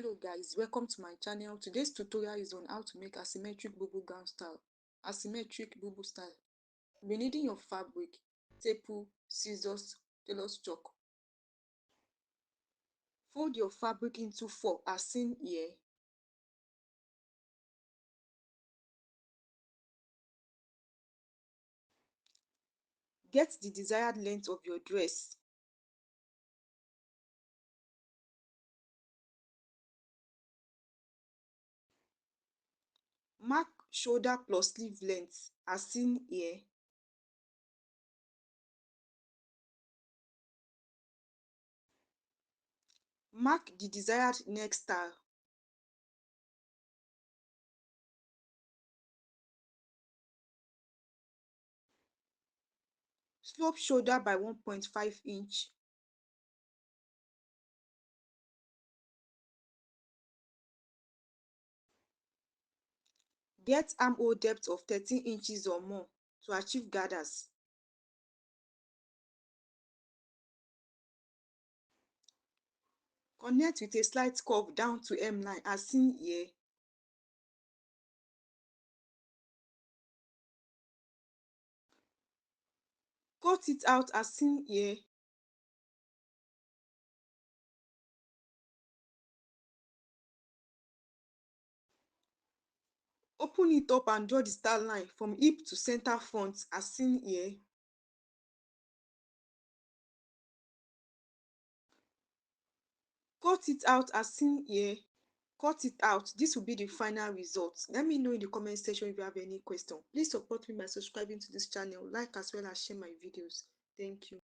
Hello guys, welcome to my channel. Today's tutorial is on how to make asymmetric bubble gown style. Asymmetric bubble style. You'll be needing your fabric, staple, scissors, tailor's chalk. Fold your fabric into 4 as seen here. Get the desired length of your dress. Mark shoulder plus sleeve length as seen here. Mark the desired neck style. Slope shoulder by 1.5 inch. Get armhole depth of 13 inches or more to achieve gathers. Connect with a slight curve down to hemline as seen here. Cut it out as seen here. Open it up and draw the style line from hip to center front as seen here. Cut it out as seen here. Cut it out. This will be the final result. Let me know in the comment section if you have any question. Please support me by subscribing to this channel, like as well as share my videos. Thank you.